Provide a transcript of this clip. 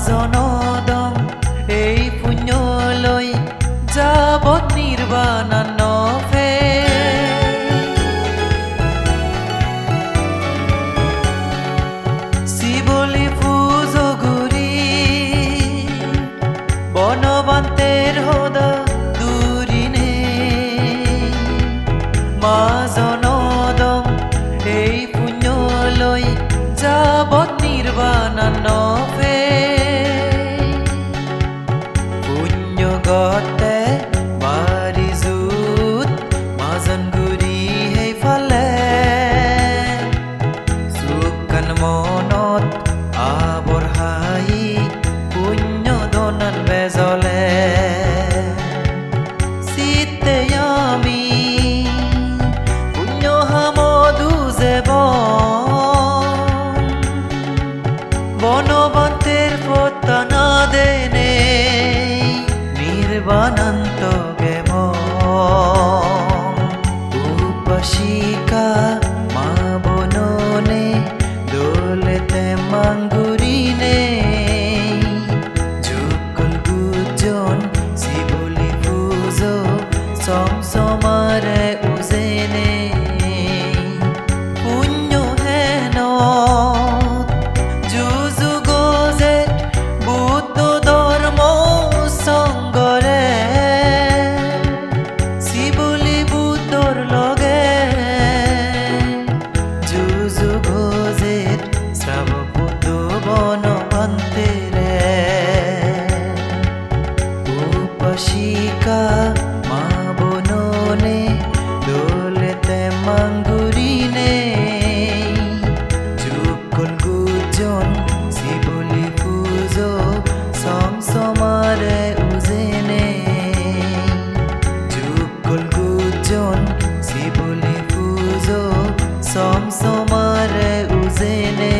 জনদম এই পুণ্যলৈ যাবত নিৰ্বাণা নফে শিবলি ফুজগুৰি বনবান্তেৰ হদা দূৰিনে মা জনদম এই পুণ্যলৈ যাবত নিৰ্বাণা নফে পুণ্যগতে মাৰি জুত মাজন গুৰি সেইফালে চুকান মনত আবৰ হাঁহি পুণ্য দনান বেজলে চিতে আমি পুণ্য হামদু যেব বনবন্তের পতানা দেনে নির্বাণান্ত গেম উপাসিকা মা বননে দোলেতে মাঙ্গুরিনে যুগল গুজন শিবলি পুজো সমসমারে উজেনে পুণ্য হেন যুজু গজে বুদ্ধ ধর্ম সঙ্গরে শিবলি বুদ্ধর লগে যুজু গজে শ্রাব বুদ্ধ বনবন্তেরে উপাসিকা মা বননে দোলেতে মাঙ্গুরিনে যুগল গুজন শিবলি পুজো সমসমারে উজেনে যুগল গুজন শিবলি পুজো সমসমারে উজেনে